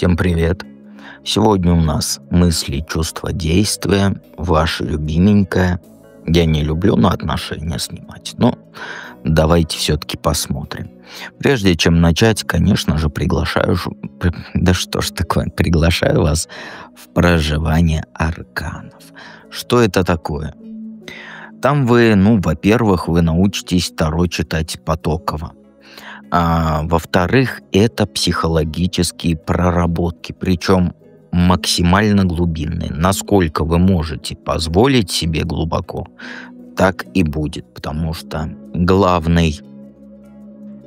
Всем привет! Сегодня у нас мысли, чувства, действия, ваша любименькая. Я не люблю на отношения снимать, но давайте все-таки посмотрим. Прежде чем начать, конечно же, приглашаю вас в проживание арканов. Что это такое? Там вы, во-первых, вы научитесь Таро читать потоково. Во-вторых, это психологические проработки, причем максимально глубинные. Насколько вы можете позволить себе глубоко, так и будет, потому что главный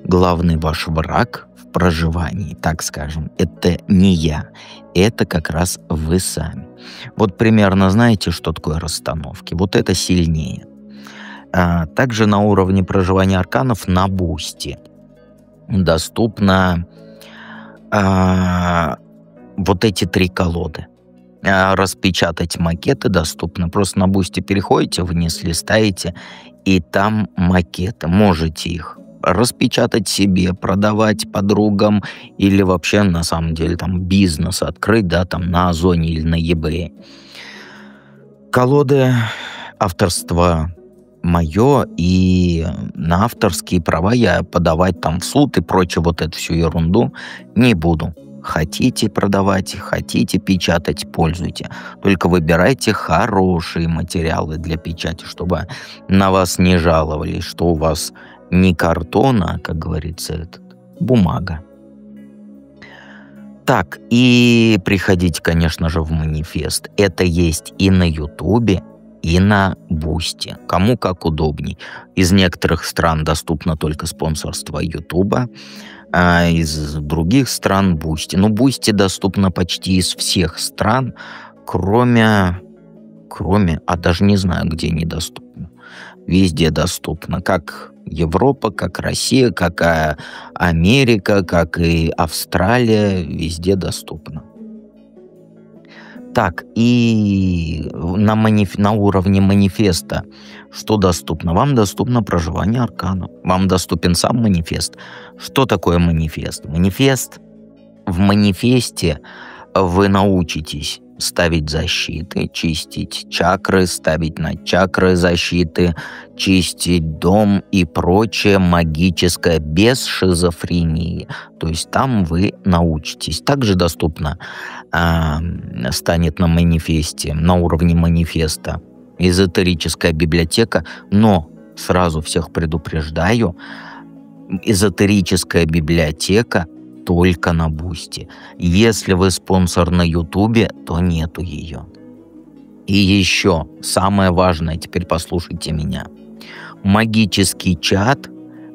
ваш враг в проживании, так скажем, это не я, это как раз вы сами. Вот примерно знаете, что такое расстановки? Вот это сильнее. Также на уровне проживания арканов на бусте доступно вот эти 3 колоды. Распечатать макеты доступно. Просто на бусте переходите вниз, листаете, и там макеты. Можете их распечатать себе, продавать подругам или вообще на самом деле там бизнес открыть, да, там на Озоне или на eBay. Колоды авторства мое, и на авторские права я подавать там в суд и прочее вот эту всю ерунду не буду. Хотите продавать, хотите печатать, пользуйте. Только выбирайте хорошие материалы для печати, чтобы на вас не жаловались, что у вас не картон, а, как говорится, бумага. Так, и приходите, конечно же, в манифест. Это есть и на Ютубе, и на Бусти. Кому как удобней. Из некоторых стран доступно только спонсорство Ютуба, а из других стран Бусти. Но Бусти доступно почти из всех стран, кроме, даже не знаю, где недоступно. Везде доступно. Как Европа, как Россия, как Америка, как и Австралия. Везде доступно. Так, и на уровне манифеста что доступно? Вам доступно проживание арканов. Вам доступен сам манифест. Что такое манифест? В манифесте вы научитесь ставить защиты, чистить чакры, ставить на чакры защиты, чистить дом и прочее магическое без шизофрении. То есть там вы научитесь. Также доступно станет на манифесте, на уровне манифеста эзотерическая библиотека, но сразу всех предупреждаю, эзотерическая библиотека только на Бусти. Если вы спонсор на Ютубе, то нету ее. И еще, самое важное, теперь послушайте меня. Магический чат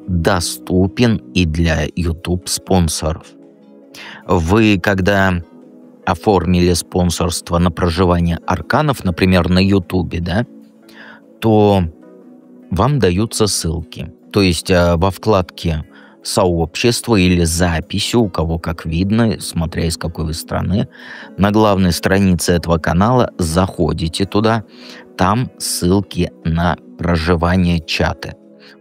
доступен и для Ютуб спонсоров. Вы, когда оформили спонсорство на проживание арканов, например, на Ютубе, да, то вам даются ссылки. То есть во вкладке сообщества или записи, у кого как видно, смотря из какой вы страны, на главной странице этого канала заходите туда, там ссылки на проживание чата.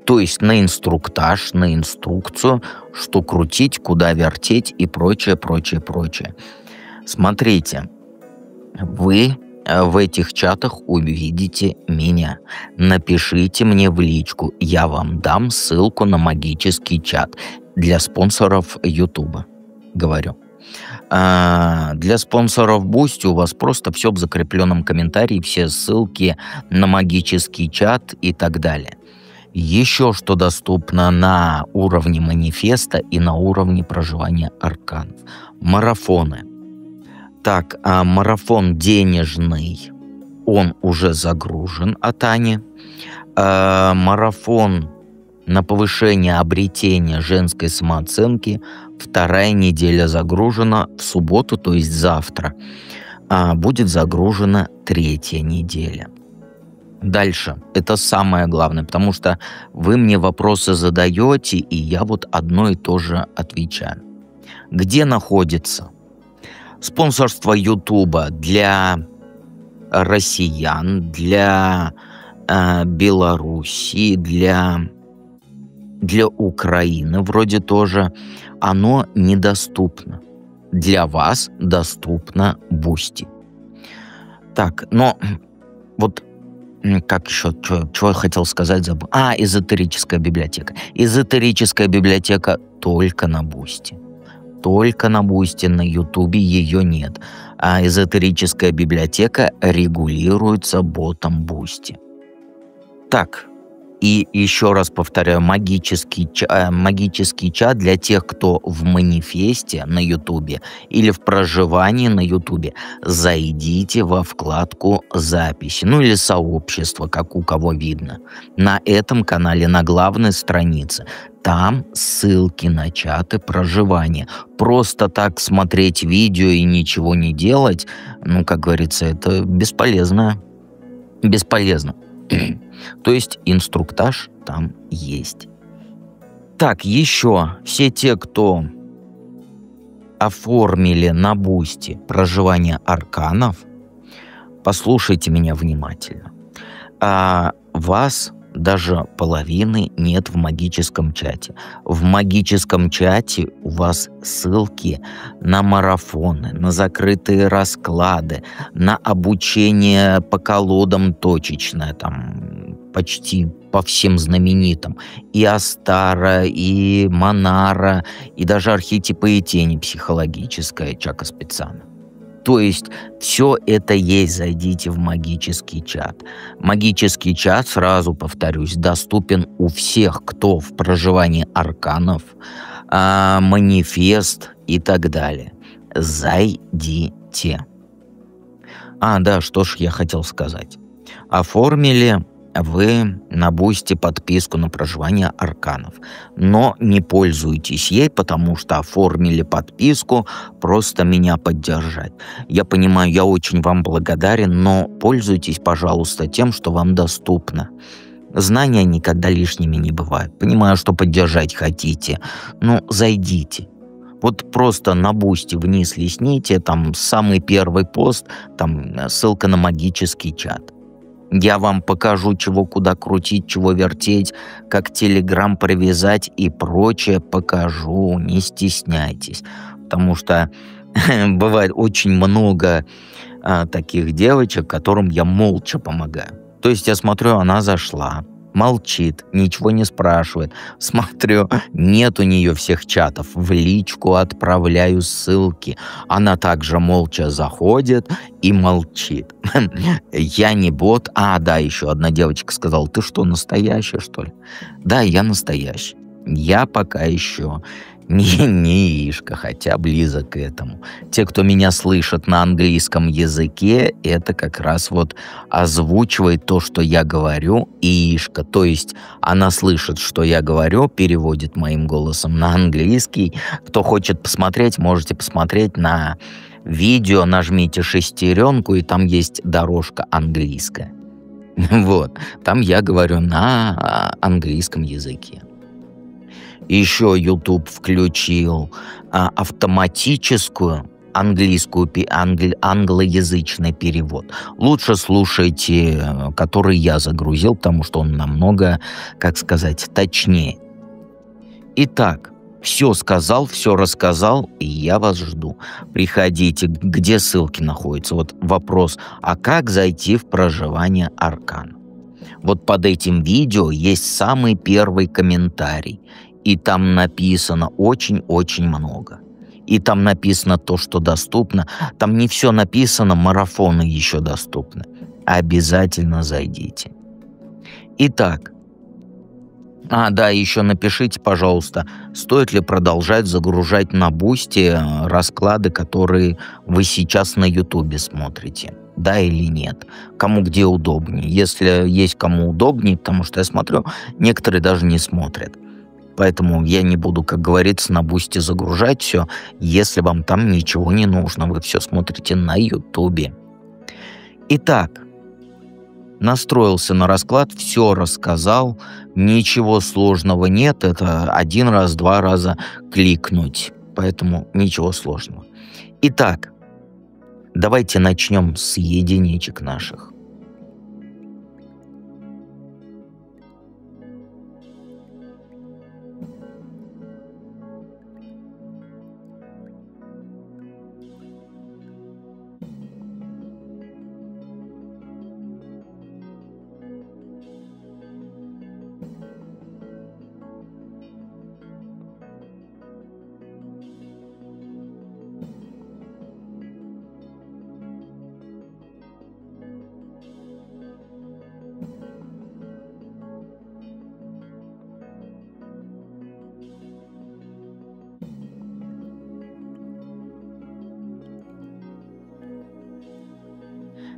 То есть на инструктаж, на инструкцию, что крутить, куда вертеть и прочее. Смотрите, вы в этих чатах увидите меня. Напишите мне в личку, я вам дам ссылку на магический чат для спонсоров Ютуба, говорю. Для спонсоров Бусти у вас просто все в закрепленном комментарии, все ссылки на магический чат и так далее. Еще что доступно на уровне манифеста и на уровне проживания арканов. Марафоны. Так, марафон денежный, он уже загружен от Ани. Марафон на повышение обретения женской самооценки 2-я неделя загружена в субботу, то есть завтра. Будет загружена 3-я неделя. Дальше, это самое главное, потому что вы мне вопросы задаете, и я вот одно и то же отвечаю. Где находится спонсорство Ютуба для россиян, для Беларуси, для Украины вроде тоже, оно недоступно. для вас доступна Boosty. Так, но вот как еще, что я хотел сказать, забыл. Эзотерическая библиотека. Эзотерическая библиотека только на Boosty. Только на Boosty, на Ютубе ее нет. А эзотерическая библиотека регулируется ботом Boosty. Так, и еще раз повторяю, магический чат для тех, кто в манифесте на Ютубе или в проживании на Ютубе. Зайдите во вкладку «Записи», ну или «Сообщество», как у кого видно. На этом канале, на главной странице. Там ссылки на чаты проживания. Просто так смотреть видео и ничего не делать, ну, как говорится, это бесполезно. Бесполезно. То есть инструктаж там есть. Так, еще все те, кто оформили на Boosty проживание арканов, послушайте меня внимательно. Вас даже половины нет в магическом чате. В магическом чате у вас ссылки на марафоны, на закрытые расклады, на обучение по колодам точечное, там почти по всем знаменитым. И Астара, и Монара, и даже архетипы и тени психологическая Чака Спицана. То есть все это есть, зайдите в магический чат. Магический чат, сразу повторюсь, доступен у всех, кто в проживании арканов, манифест и так далее. Зайдите. Да, что ж я хотел сказать. Оформили вы на Boosty подписку на проживание арканов, но не пользуйтесь ей, потому что оформили подписку просто меня поддержать. Я понимаю, я очень вам благодарен, но пользуйтесь, пожалуйста, тем, что вам доступно. Знания никогда лишними не бывают. Понимаю, что поддержать хотите, но зайдите. Вот просто на Boosty вниз листните, там самый первый пост, там ссылка на магический чат. Я вам покажу, чего куда крутить, чего вертеть, как Telegram привязать и прочее покажу, не стесняйтесь. Потому что бывает очень много таких девочек, которым я молча помогаю. То есть я смотрю, она зашла, молчит, ничего не спрашивает. Смотрю, нет у нее всех чатов. В личку отправляю ссылки. Она также молча заходит и молчит. Я не бот. Да, еще одна девочка сказала: ты что, настоящая, что ли? Да, я настоящий. Я пока еще не яишка, хотя близок к этому. Те, кто меня слышит на английском языке, это как раз вот озвучивает то, что я говорю, яишка. То есть она слышит, что я говорю, переводит моим голосом на английский. Кто хочет посмотреть, можете посмотреть на видео, нажмите шестеренку, и там есть дорожка английская. Вот, там я говорю на английском языке. Еще YouTube включил автоматическую англоязычный перевод. Лучше слушайте, который я загрузил, потому что он намного, как сказать, точнее. Итак, все сказал, все рассказал, и я вас жду. Приходите, где ссылки находятся. Вот вопрос, как зайти в проживание аркана? Вот под этим видео есть самый первый комментарий. И там написано очень-очень много. И там написано то, что доступно. Там не все написано, марафоны еще доступны. Обязательно зайдите. Итак. Да, еще напишите, пожалуйста, стоит ли продолжать загружать на Boosty расклады, которые вы сейчас на Ютубе смотрите. Да или нет? Кому где удобнее. Если есть кому удобнее, потому что я смотрю, некоторые даже не смотрят. Поэтому я не буду, как говорится, на Boosty загружать все, если вам там ничего не нужно. Вы все смотрите на Ютубе. Итак, настроился на расклад, все рассказал, ничего сложного нет. Это 1 раз, 2 раза кликнуть. Поэтому ничего сложного. Итак, давайте начнем с единичек наших.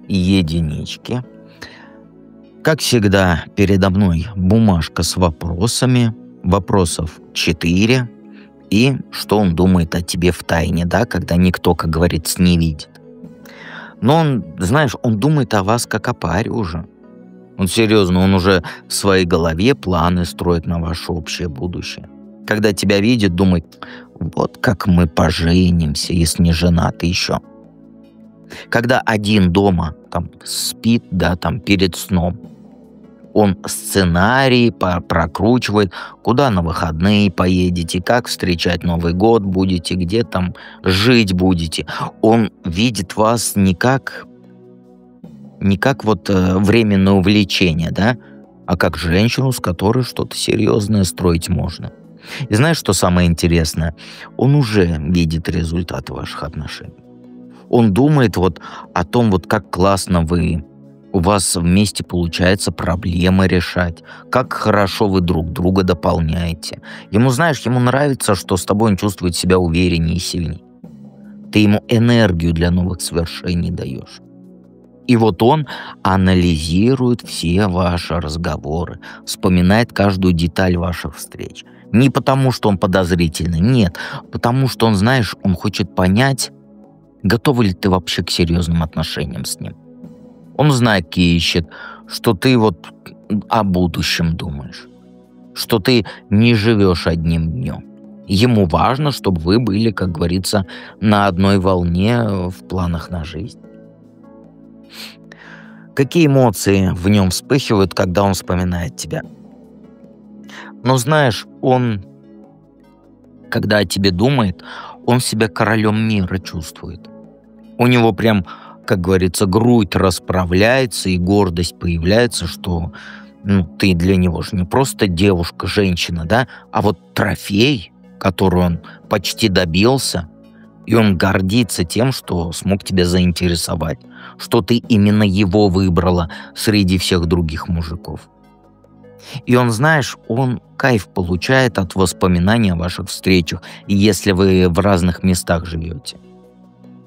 единички. Как всегда, передо мной бумажка с вопросами. Вопросов 4. И что он думает о тебе в тайне, да, когда никто, как говорится, не видит. Но он, знаешь, он думает о вас как о паре уже. Он серьезно, он уже в своей голове планы строит на ваше общее будущее. Когда тебя видит, думает, вот как мы поженимся, если не женаты еще. Когда один дома там спит, да, там перед сном, он сценарий прокручивает, куда на выходные поедете, как встречать Новый год будете, где там жить будете. Он видит вас не как вот временное увлечение, да, а как женщину, с которой что-то серьезное строить можно. И знаешь, что самое интересное? Он уже видит результаты ваших отношений. Он думает вот о том, вот как классно у вас вместе получается проблемы решать, как хорошо вы друг друга дополняете. Ему, знаешь, ему нравится, что с тобой он чувствует себя увереннее и сильнее. Ты ему энергию для новых свершений даешь. И вот он анализирует все ваши разговоры, вспоминает каждую деталь ваших встреч. Не потому, что он подозрительный, нет, потому что он, знаешь, он хочет понять, готова ли ты вообще к серьезным отношениям с ним. Он знаки ищет, что ты вот о будущем думаешь, что ты не живешь одним днем. Ему важно, чтобы вы были, как говорится, на одной волне в планах на жизнь. Какие эмоции в нем вспыхивают, когда он вспоминает тебя? Но знаешь, он, когда о тебе думает, он себя королем мира чувствует. У него прям, как говорится, грудь расправляется и гордость появляется, что ты для него же не просто девушка, женщина, да, а вот трофей, который он почти добился, и он гордится тем, что смог тебя заинтересовать, что ты именно его выбрала среди всех других мужиков. И он, знаешь, он кайф получает от воспоминаний о ваших встречах, если вы в разных местах живете.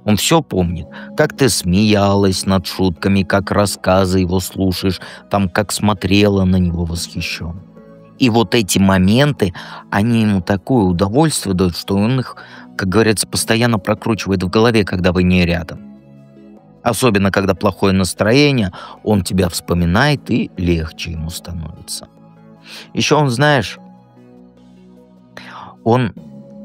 Он все помнит, как ты смеялась над шутками, как рассказы его слушаешь, там, как смотрела на него восхищенно. И вот эти моменты, они ему такое удовольствие дают, что он их, как говорится, постоянно прокручивает в голове, когда вы не рядом. Особенно, когда плохое настроение, он тебя вспоминает, и легче ему становится. Еще он, знаешь, он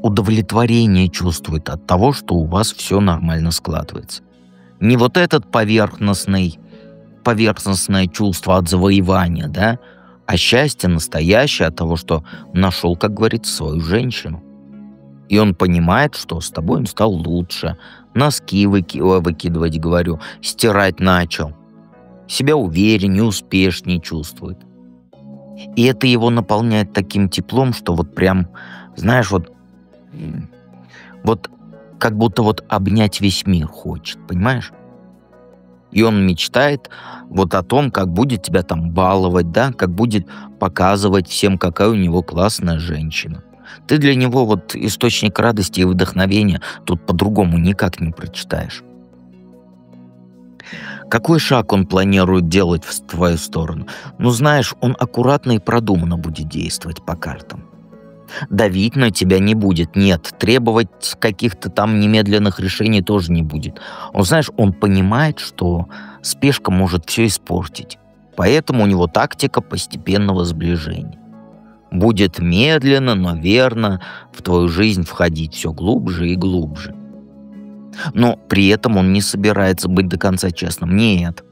удовлетворение чувствует от того, что у вас все нормально складывается. Не вот этот поверхностное чувство от завоевания, да, а счастье настоящее от того, что нашел, как говорится, свою женщину. И он понимает, что с тобой он стал лучше, носки выкидывать, говорю, стирать начал, себя увереннее, успешнее чувствует. И это его наполняет таким теплом, что вот прям, знаешь, вот как будто вот обнять весь мир хочет, понимаешь? И он мечтает вот о том, как будет тебя там баловать, да, как будет показывать всем, какая у него классная женщина. Ты для него вот источник радости и вдохновения тут по-другому никак не прочитаешь. Какой шаг он планирует делать в твою сторону? Ну, знаешь, он аккуратно и продуманно будет действовать по картам. Давить на тебя не будет, нет, требовать каких-то там немедленных решений тоже не будет. Он, знаешь, он понимает, что спешка может все испортить, поэтому у него тактика постепенного сближения. Будет медленно, но верно в твою жизнь входить все глубже и глубже. Но при этом он не собирается быть до конца честным, нет.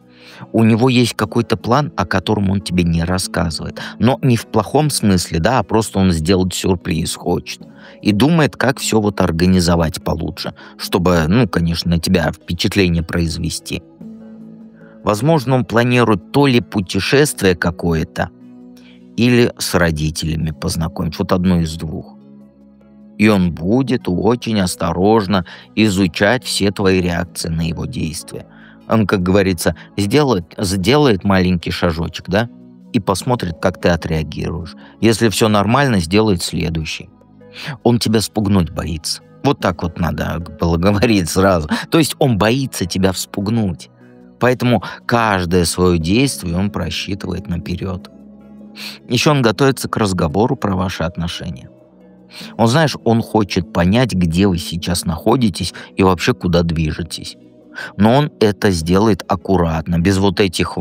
У него есть какой-то план, о котором он тебе не рассказывает. Но не в плохом смысле, да, а просто он сделать сюрприз хочет. И думает, как все вот организовать получше, чтобы, конечно, на тебя впечатление произвести. Возможно, он планирует то ли путешествие какое-то, или с родителями познакомить. Вот одно из двух. И он будет очень осторожно изучать все твои реакции на его действия. Он, как говорится, сделает маленький шажочек, да, и посмотрит, как ты отреагируешь. Если все нормально, сделает следующий. Он тебя спугнуть боится. Вот так вот надо было говорить сразу. То есть он боится тебя вспугнуть. Поэтому каждое свое действие он просчитывает наперед. Еще он готовится к разговору про ваши отношения. Он, знаешь, он хочет понять, где вы сейчас находитесь и вообще куда движетесь. Но он это сделает аккуратно, без вот этих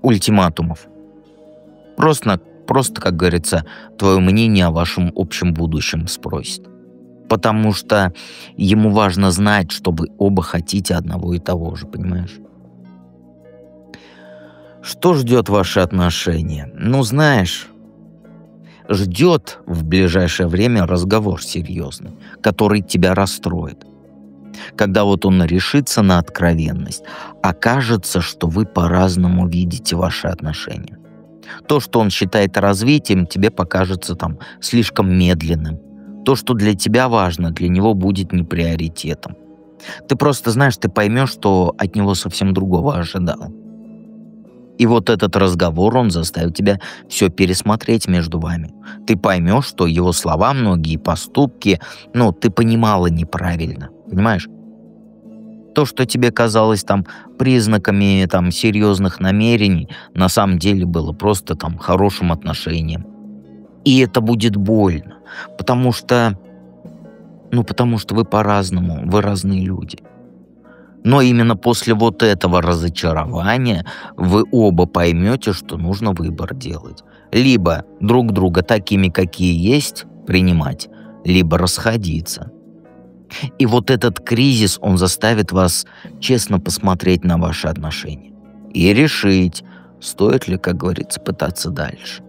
ультиматумов. Просто, как говорится, твое мнение о вашем общем будущем спросит. Потому что ему важно знать, что вы оба хотите одного и того же, понимаешь? Что ждет ваши отношения? Ну, знаешь, ждет в ближайшее время разговор серьезный, который тебя расстроит. Когда вот он решится на откровенность, окажется, что вы по-разному видите ваши отношения. То, что он считает развитием, тебе покажется там слишком медленным. То, что для тебя важно, для него будет не приоритетом. Ты просто, знаешь, ты поймешь, что от него совсем другого ожидал. И вот этот разговор, он заставит тебя все пересмотреть между вами. Ты поймешь, что его слова, многие поступки, ты понимала неправильно. Понимаешь? То, что тебе казалось там признаками там серьезных намерений, на самом деле было просто там хорошим отношением. И это будет больно, потому что вы по-разному, вы разные люди. Но именно после вот этого разочарования вы оба поймете, что нужно выбор делать. Либо друг друга такими, какие есть, принимать, либо расходиться. И вот этот кризис, он заставит вас честно посмотреть на ваши отношения и решить, стоит ли, как говорится, пытаться дальше.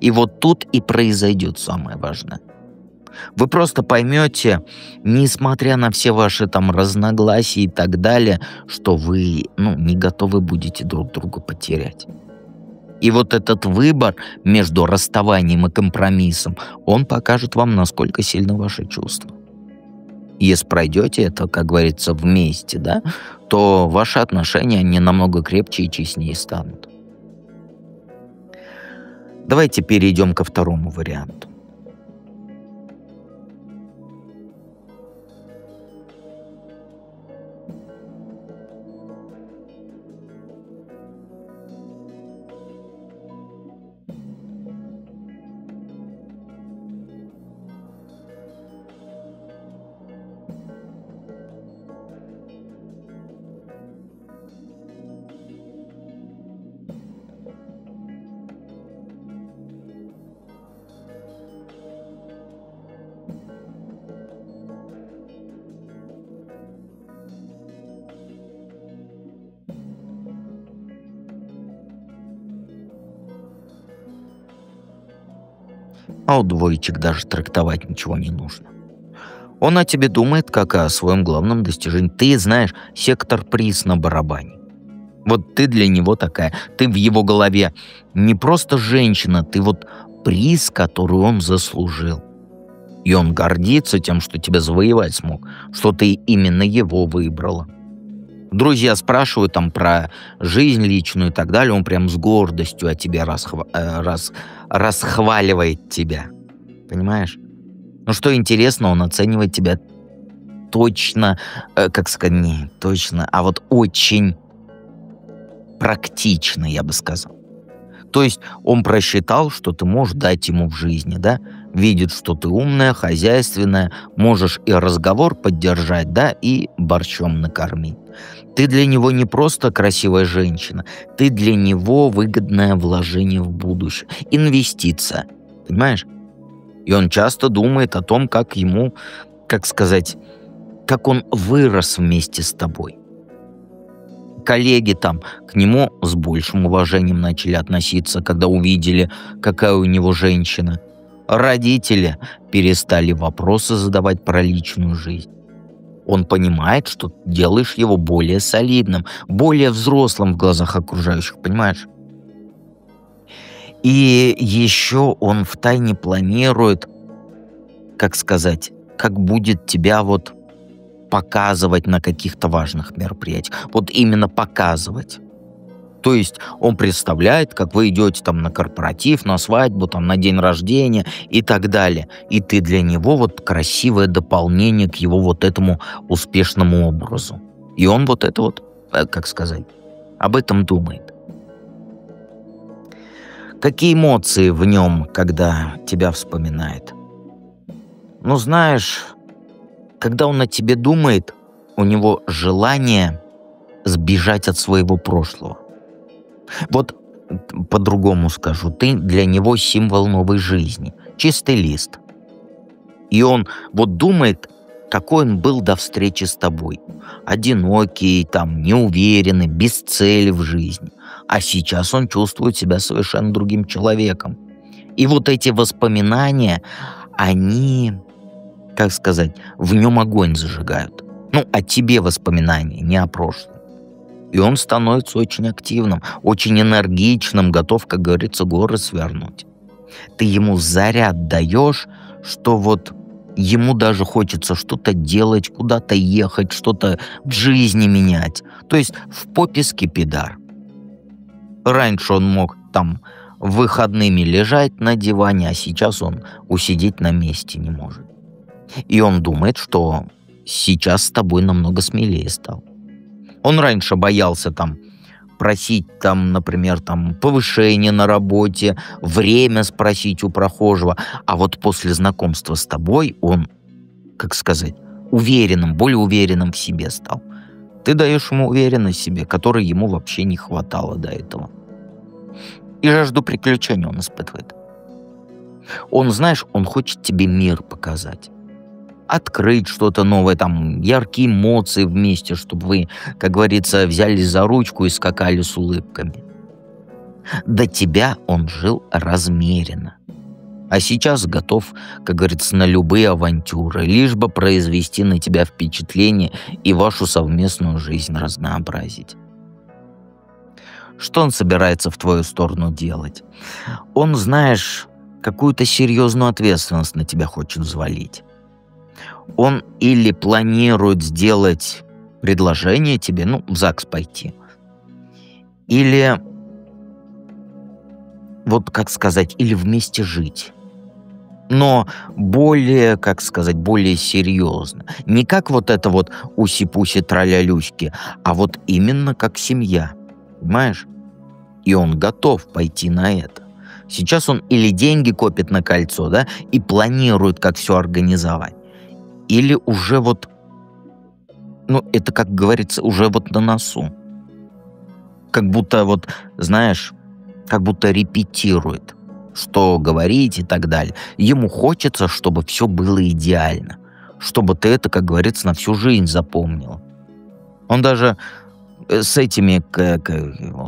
И вот тут и произойдет самое важное. Вы просто поймете, несмотря на все ваши там разногласия и так далее, что вы не готовы будете друг друга потерять. И вот этот выбор между расставанием и компромиссом, он покажет вам, насколько сильны ваши чувства. Если пройдете это, как говорится, вместе, да, то ваши отношения, они намного крепче и честнее станут. Давайте перейдем ко второму варианту. А у двоечек даже трактовать ничего не нужно. Он о тебе думает, как о своем главном достижении. Ты знаешь, сектор приз на барабане. Вот ты для него такая. Ты в его голове не просто женщина, ты вот приз, который он заслужил. И он гордится тем, что тебя завоевать смог, что ты именно его выбрала. Друзья спрашивают там про жизнь личную и так далее, он прям с гордостью о тебе расхваливает тебя. Понимаешь? Ну что интересно, он оценивает тебя точно, как сказать, не точно, а вот очень практично, я бы сказал. То есть он просчитал, что ты можешь дать ему в жизни, да? Видит, что ты умная, хозяйственная, можешь и разговор поддержать, да, и борщом накормить. Ты для него не просто красивая женщина, ты для него выгодное вложение в будущее, инвестиция, понимаешь? И он часто думает о том, как ему, как сказать, как он вырос вместе с тобой. Коллеги там к нему с большим уважением начали относиться, когда увидели, какая у него женщина. Родители перестали вопросы задавать про личную жизнь. Он понимает, что делаешь его более солидным, более взрослым в глазах окружающих, понимаешь? И еще он втайне планирует, как сказать, как будет тебя вот показывать на каких-то важных мероприятиях. Вот именно показывать. То есть он представляет, как вы идете там на корпоратив, на свадьбу, там, на день рождения и так далее. И ты для него вот красивое дополнение к его вот этому успешному образу. И он вот это вот как сказать, об этом думает. Какие эмоции в нем, когда тебя вспоминает? Ну, знаешь, когда он о тебе думает, у него желание сбежать от своего прошлого. Вот по-другому скажу, ты для него символ новой жизни, чистый лист. И он вот думает, какой он был до встречи с тобой. Одинокий, там, неуверенный, без цели в жизни. А сейчас он чувствует себя совершенно другим человеком. И вот эти воспоминания, они, как сказать, в нем огонь зажигают. Ну, о тебе воспоминания, не о прошлом. И он становится очень активным, очень энергичным, готов, как говорится, горы свернуть. Ты ему заряд даешь, что вот ему даже хочется что-то делать, куда-то ехать, что-то в жизни менять. То есть в попе скипидар. Раньше он мог там выходными лежать на диване, а сейчас он усидеть на месте не может. И он думает, что сейчас с тобой намного смелее стал. Он раньше боялся там просить там, например, там повышение на работе, время спросить у прохожего, а вот после знакомства с тобой он, как сказать, уверенным, более уверенным в себе стал. Ты даешь ему уверенность в себе, которой ему вообще не хватало до этого. И жажду приключений он испытывает. Он, знаешь, он хочет тебе мир показать. Открыть что-то новое, там, яркие эмоции вместе, чтобы вы, как говорится, взялись за ручку и скакали с улыбками. До тебя он жил размеренно. А сейчас готов, как говорится, на любые авантюры, лишь бы произвести на тебя впечатление и вашу совместную жизнь разнообразить. Что он собирается в твою сторону делать? Он, знаешь, какую-то серьезную ответственность на тебя хочет взвалить. Он или планирует сделать предложение тебе, ну, в ЗАГС пойти, или, вот как сказать, или вместе жить. Но более, как сказать, более серьезно. Не как вот это вот уси-пуси траля-люськи, а вот именно как семья. Понимаешь? И он готов пойти на это. Сейчас он или деньги копит на кольцо, да, и планирует, как все организовать. Или уже вот, ну, это, как говорится, уже вот на носу. Как будто вот, знаешь, как будто репетирует, что говорить и так далее. Ему хочется, чтобы все было идеально. Чтобы ты это, как говорится, на всю жизнь запомнил. Он даже с этими,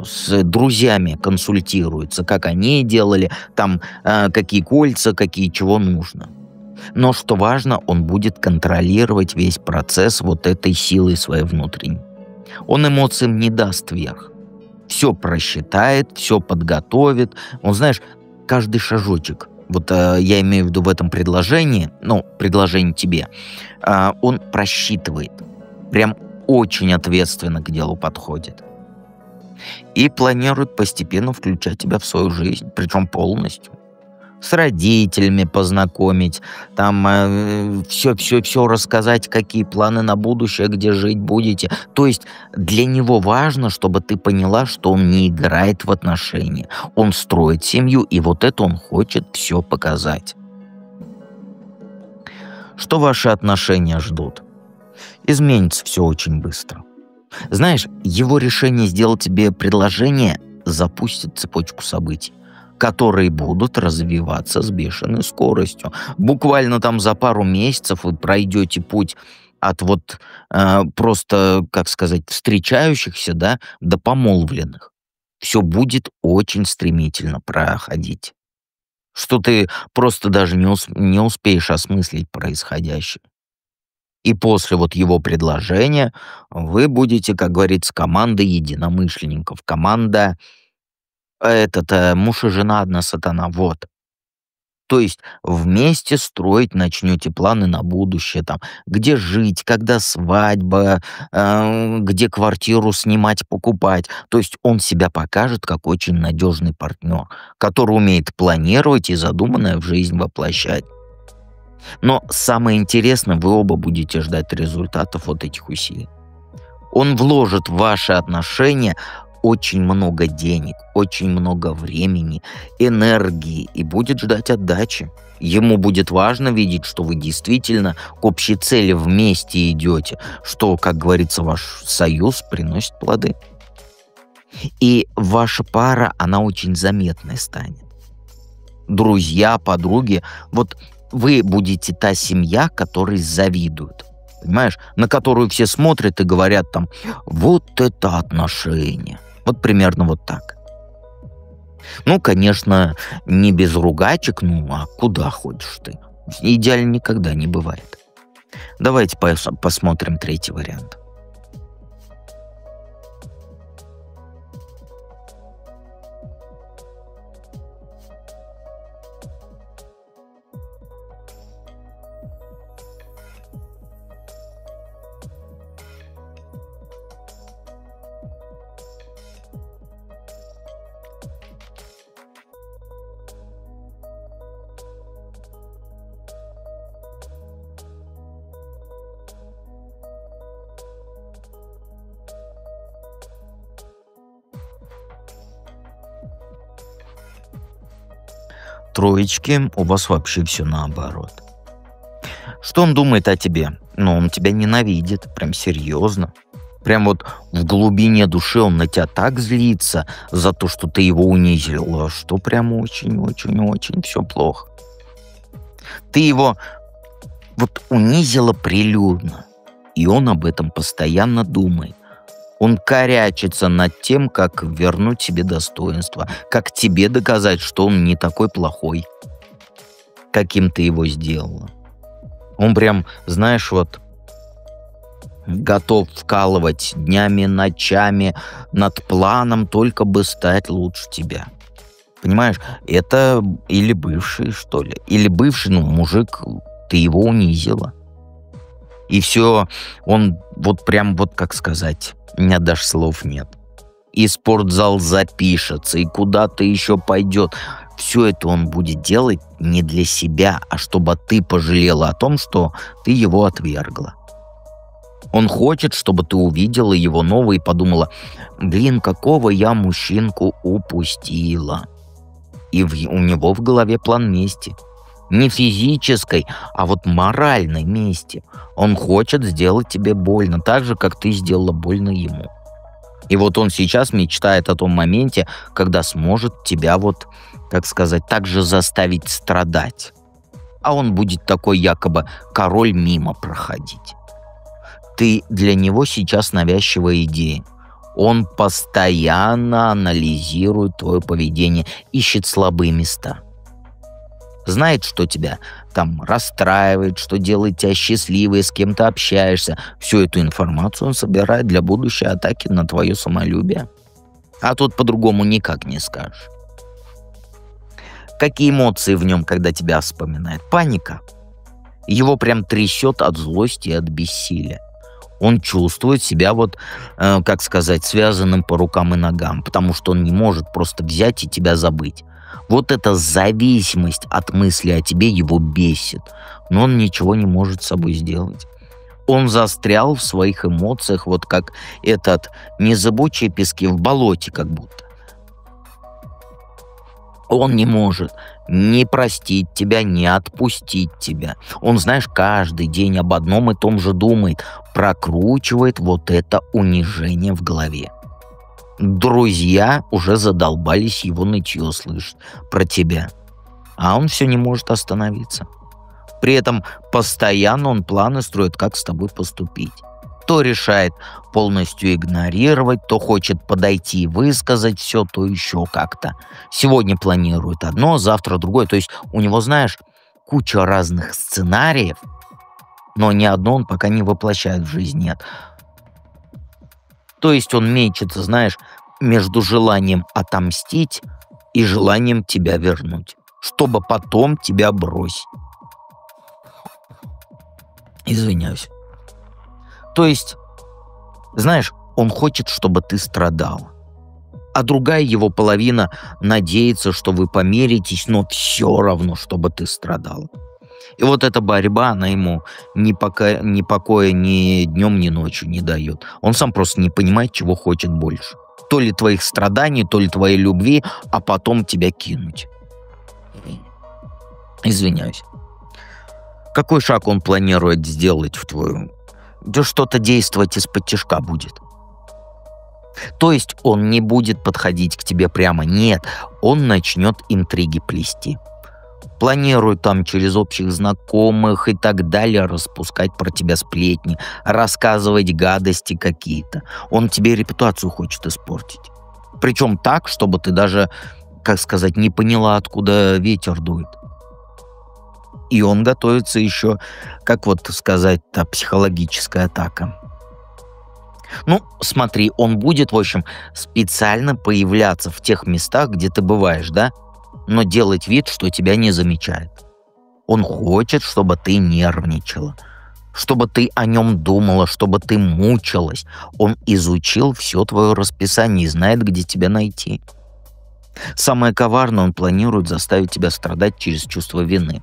с друзьями консультируется, как они делали, там, какие кольца, какие чего нужно. Но, что важно, он будет контролировать весь процесс вот этой силой своей внутренней. Он эмоциям не даст верх. Все просчитает, все подготовит. Он, знаешь, каждый шажочек, вот я имею в виду в этом предложении, ну, предложение тебе, он просчитывает. Прям очень ответственно к делу подходит. И планирует постепенно включать тебя в свою жизнь, причем полностью. С родителями познакомить, там все рассказать, какие планы на будущее, где жить будете. То есть для него важно, чтобы ты поняла, что он не играет в отношения. Он строит семью, и вот это он хочет все показать. Что ваши отношения ждут? Изменится все очень быстро. Знаешь, его решение сделать тебе предложение запустит цепочку событий, которые будут развиваться с бешеной скоростью. Буквально там за пару месяцев вы пройдете путь от вот просто, как сказать, встречающихся, да, до помолвленных. Все будет очень стремительно проходить, что ты просто даже не успеешь осмыслить происходящее. И после вот его предложения вы будете, как говорится, команда единомышленников, команда муж и жена, одна сатана, вот. То есть вместе строить начнете планы на будущее, там, где жить, когда свадьба, где квартиру снимать, покупать. То есть он себя покажет как очень надежный партнер, который умеет планировать и задуманное в жизнь воплощать. Но самое интересное, вы оба будете ждать результатов вот этих усилий. Он вложит в ваши отношения очень много денег, очень много времени, энергии и будет ждать отдачи. Ему будет важно видеть, что вы действительно к общей цели вместе идете, что, как говорится, ваш союз приносит плоды. И ваша пара, она очень заметной станет. Друзья, подруги, вот вы будете та семья, которой завидуют. Понимаешь? На которую все смотрят и говорят там: вот это отношения. Вот примерно вот так. Ну, конечно, не без ругачек, ну, а куда ходишь ты? Идеально никогда не бывает. Давайте посмотрим третий вариант. Троечки, у вас вообще все наоборот. Что он думает о тебе? Ну, он тебя ненавидит, прям серьезно. Прям вот в глубине души он на тебя так злится за то, что ты его унизила, что прям очень-очень-очень все плохо. Ты его вот унизила прилюдно, и он об этом постоянно думает. Он корячится над тем, как вернуть себе достоинство, как тебе доказать, что он не такой плохой, каким ты его сделала. Он прям, знаешь, вот готов вкалывать днями, ночами над планом, только бы стать лучше тебя. Понимаешь, это или бывший, что ли, или бывший, ну, мужик, ты его унизила. И все, он вот прям, вот как сказать, у меня даже слов нет. И спортзал запишется, и куда-то еще пойдет. Все это он будет делать не для себя, а чтобы ты пожалела о том, что ты его отвергла. Он хочет, чтобы ты увидела его нового и подумала: блин, какого я мужчинку упустила. И у него в голове план мести. Не физической, а вот моральной мести. Он хочет сделать тебе больно, так же, как ты сделала больно ему. И вот он сейчас мечтает о том моменте, когда сможет тебя вот, как сказать, так же заставить страдать. А он будет такой якобы король мимо проходить. Ты для него сейчас навязчивая идея. Он постоянно анализирует твое поведение, ищет слабые места. Знает, что тебя там расстраивает, что делает тебя счастливой, с кем ты общаешься. Всю эту информацию он собирает для будущей атаки на твое самолюбие. А тут по-другому никак не скажешь. Какие эмоции в нем, когда тебя вспоминает? Паника. Его прям трясет от злости и от бессилия. Он чувствует себя вот, как сказать, связанным по рукам и ногам, потому что он не может просто взять и тебя забыть. Вот эта зависимость от мысли о тебе его бесит, но он ничего не может с собой сделать. Он застрял в своих эмоциях, вот как этот незыбучие пески в болоте как будто. Он не может не простить тебя, не отпустить тебя. Он, знаешь, каждый день об одном и том же думает, прокручивает вот это унижение в голове. Друзья уже задолбались его нытье слышать про тебя, а он все не может остановиться. При этом постоянно он планы строит, как с тобой поступить. То решает полностью игнорировать, то хочет подойти и высказать все, то еще как-то. Сегодня планирует одно, завтра другое. То есть у него, знаешь, куча разных сценариев, но ни одно он пока не воплощает в жизнь, нет. То есть он мечется, знаешь, между желанием отомстить и желанием тебя вернуть, чтобы потом тебя бросить. Извиняюсь. То есть, знаешь, он хочет, чтобы ты страдал. А другая его половина надеется, что вы помиритесь, но все равно, чтобы ты страдал. И вот эта борьба, она ему ни покоя ни днем, ни ночью не дает. Он сам просто не понимает, чего хочет больше. То ли твоих страданий, то ли твоей любви, а потом тебя кинуть. Извиняюсь. Какой шаг он планирует сделать в твою... Да что-то действовать из-под тишка будет. То есть он не будет подходить к тебе прямо, нет. Он начнет интриги плести. Планирует там через общих знакомых и так далее распускать про тебя сплетни, рассказывать гадости какие-то. Он тебе репутацию хочет испортить. Причем так, чтобы ты даже, как сказать, не поняла, откуда ветер дует. И он готовится еще, как вот сказать-то, психологическая атака. Ну, смотри, он будет, в общем, специально появляться в тех местах, где ты бываешь, да? Но делать вид, что тебя не замечает. Он хочет, чтобы ты нервничала, чтобы ты о нем думала, чтобы ты мучилась. Он изучил все твое расписание и знает, где тебя найти. Самое коварное, он планирует заставить тебя страдать через чувство вины.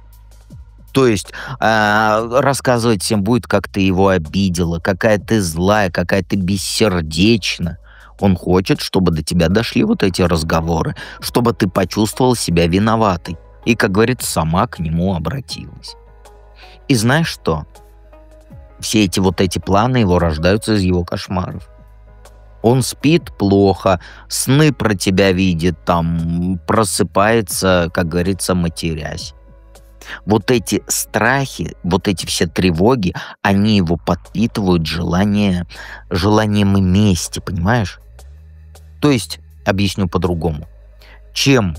То есть рассказывать всем будет, как ты его обидела, какая ты злая, какая ты бессердечна. Он хочет, чтобы до тебя дошли вот эти разговоры, чтобы ты почувствовал себя виноватой и, как говорится, сама к нему обратилась. И знаешь что? Все эти планы его рождаются из его кошмаров. Он спит плохо, сны про тебя видит, там просыпается, как говорится, матерясь. Вот эти страхи, вот эти все тревоги, они его подпитывают желанием мести, понимаешь? То есть, объясню по-другому. Чем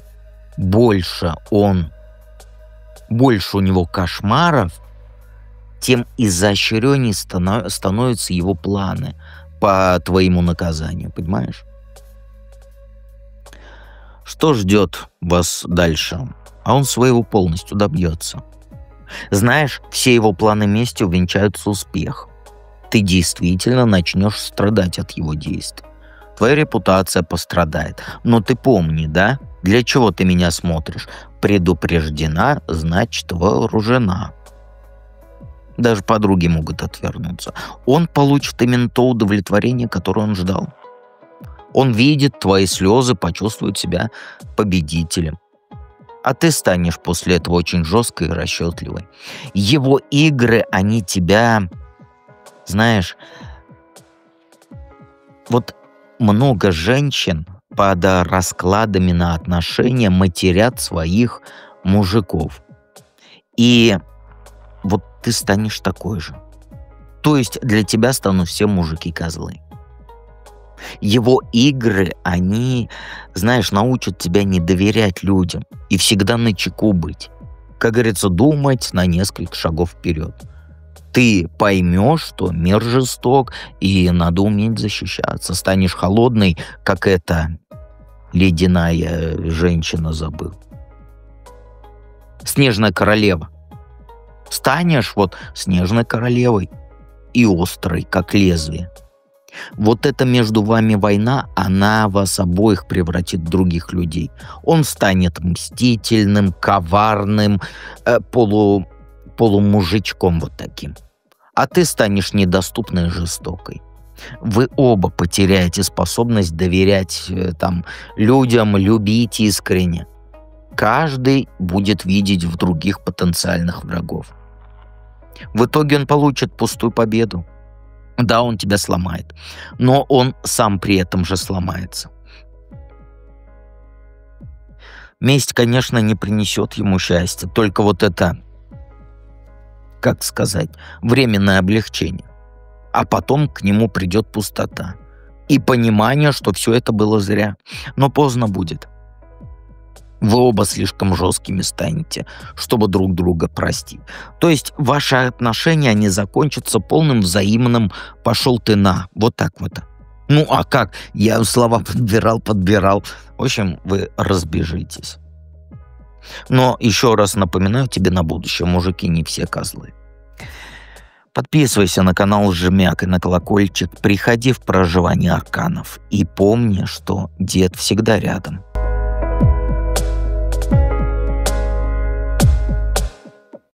больше у него кошмаров, тем изощреннее становятся его планы по твоему наказанию, понимаешь? Что ждет вас дальше? А он своего полностью добьется. Знаешь, все его планы мести увенчаются успехом. Ты действительно начнешь страдать от его действий. Твоя репутация пострадает. Но ты помни, да? Для чего ты меня смотришь? Предупреждена, значит вооружена. Даже подруги могут отвернуться. Он получит именно то удовлетворение, которое он ждал. Он видит твои слезы, почувствует себя победителем. А ты станешь после этого очень жесткой и расчетливой. Его игры, они тебя, знаешь, вот много женщин под раскладами на отношения матерят своих мужиков. И вот ты станешь такой же. То есть для тебя станут все мужики козлы. Его игры, они, знаешь, научат тебя не доверять людям и всегда начеку быть. Как говорится, думать на несколько шагов вперед. Ты поймешь, что мир жесток, и надо уметь защищаться. Станешь холодной, как эта ледяная женщина, забыл. Снежная королева. Станешь вот снежной королевой и острой, как лезвие. Вот эта между вами война, она вас обоих превратит в других людей. Он станет мстительным, коварным, полумужичком вот таким. А ты станешь недоступной и жестокой. Вы оба потеряете способность доверять людям, любить искренне. Каждый будет видеть в других потенциальных врагов. В итоге он получит пустую победу. Да, он тебя сломает, но он сам при этом же сломается. Месть, конечно, не принесет ему счастья, только вот это, как сказать, временное облегчение. А потом к нему придет пустота и понимание, что все это было зря. Но поздно будет. Вы оба слишком жесткими станете, чтобы друг друга простить. То есть ваши отношения, они закончатся полным взаимным «пошел ты на». Вот так вот. Ну а как? Я слова подбирал. В общем, вы разбежитесь. Но еще раз напоминаю тебе на будущее, мужики не все козлы. Подписывайся на канал Жмяк и на колокольчик. Приходи в проживание арканов. И помни, что дед всегда рядом.